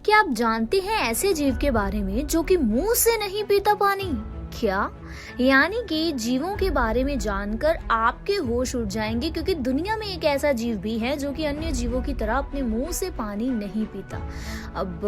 क्या आप जानते हैं ऐसे जीव के बारे में जो कि मुंह से नहीं पीता पानी? क्या यानी कि जीवों के बारे में जानकर आपके होश उड़ जाएंगे, क्योंकि दुनिया में एक ऐसा जीव भी है जो कि अन्य जीवों की तरह अपने मुंह से पानी नहीं पीता। अब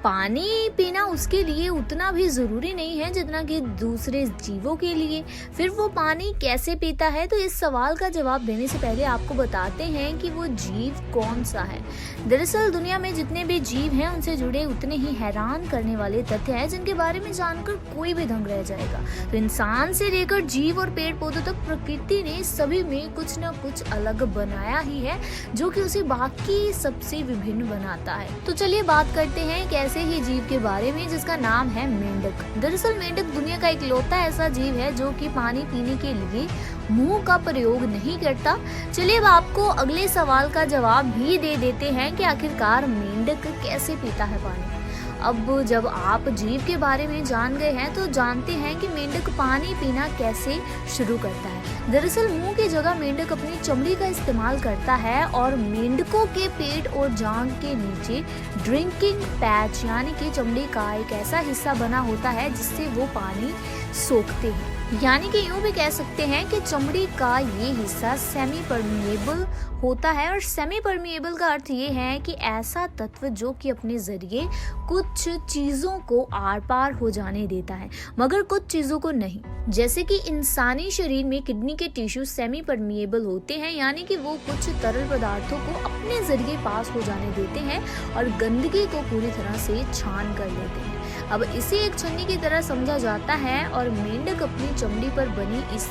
पानी पीना उसके लिए उतना भी जरूरी नहीं है जितना कि दूसरे जीवों के लिए। फिर वो पानी कैसे पीता है, तो इस सवाल का जवाब देने से पहले आपको बताते हैं कि वो जीव कौन सा है। दरअसल दुनिया में जितने भी जीव हैं उनसे जुड़े उतने ही हैरान करने वाले तथ्य हैं जिनके बारे में जानकर कोई भी दंग रह जाएगा। तो इंसान से लेकर जीव और पेड़ पौधों तक प्रकृति ने सभी में कुछ न कुछ अलग बनाया ही है जो कि उसे बाकी सबसे विभिन्न बनाता है। तो चलिए बात करते हैं एक ऐसे ही जीव के बारे में जिसका नाम है मेंढक। दरअसल मेंढक दुनिया का इकलौता ऐसा जीव है जो कि पानी पीने के लिए मुंह का प्रयोग नहीं करता। चलिए अब आपको अगले सवाल का जवाब भी दे देते हैं कि आखिरकार मेंढक कैसे पीता है पानी। अब जब आप जीव के बारे में जान गए हैं तो जानते हैं कि मेंढक पानी पीना कैसे शुरू करता है। दरअसल मुंह की जगह मेंढक अपनी चमड़ी का इस्तेमाल करता है और मेंढकों के पेट और जांघ के नीचे ड्रिंकिंग पैच यानी कि चमड़ी का एक ऐसा हिस्सा बना होता है जिससे वो पानी सोखते हैं। यानी कि यूं भी कह सकते हैं कि चमड़ी का ये हिस्सा सेमी परमिएबल होता है। और सेमी परमिएबल का अर्थ ये है कि ऐसा तत्व जो कि अपने जरिए कुछ चीजों को आर पार हो जाने देता है मगर कुछ चीजों को नहीं। जैसे कि इंसानी शरीर में किडनी के टिश्यू सेमी परमिएबल होते हैं, यानी कि वो कुछ तरल पदार्थों को अपने जरिए पास हो जाने देते हैं और गंदगी को पूरी तरह से छान कर लेते हैं। अब इसे एक छन्नी की तरह समझा जाता है और मेंढक अपनी चमड़ी पर बनी इस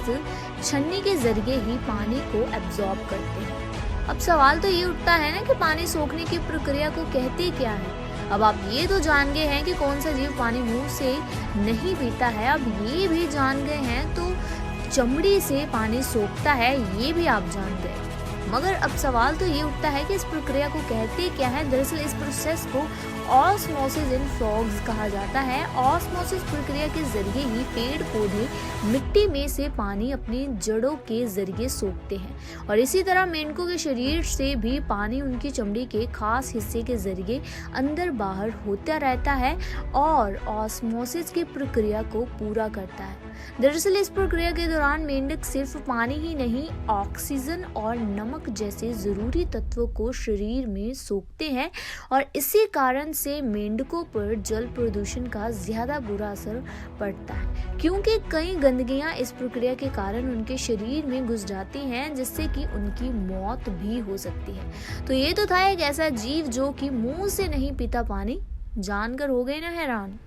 छन्नी के जरिए ही पानी को एब्जॉर्ब करते हैं। अब सवाल तो ये उठता है ना कि पानी सोखने की प्रक्रिया को कहते क्या है। अब आप ये तो जान गए हैं कि कौन सा जीव पानी मुंह से नहीं पीता है, अब ये भी जान गए हैं तो चमड़ी से पानी सोखता है ये भी आप जान गए। मगर अब सवाल तो ये उठता है कि इस प्रक्रिया को कहते क्या है। दरअसल इस प्रोसेस को ऑस्मोसिस इन फ्रॉग्स कहा जाता है। ऑस्मोसिस प्रक्रिया के जरिए ही पेड़ पौधे मिट्टी में से पानी अपनी जड़ों के जरिए सोखते हैं और इसी तरह मेंढकों के शरीर से भी पानी उनकी चमड़ी के खास हिस्से के जरिए अंदर बाहर होता रहता है और ऑस्मोसिस की प्रक्रिया को पूरा करता है। दरअसल इस प्रक्रिया के दौरान मेंढक सिर्फ पानी ही नहीं, ऑक्सीजन और नमक जैसे जरूरी तत्वों को शरीर में सोखते हैं और इसी कारण से मेंढकों पर जल प्रदूषण का ज्यादा बुरा असर पड़ता है, क्योंकि कई गंदगियां इस प्रक्रिया के कारण उनके शरीर में घुस जाती हैं जिससे कि उनकी मौत भी हो सकती है। तो ये तो था एक ऐसा जीव जो कि मुंह से नहीं पीता पानी। जानकर हो गए ना हैरान।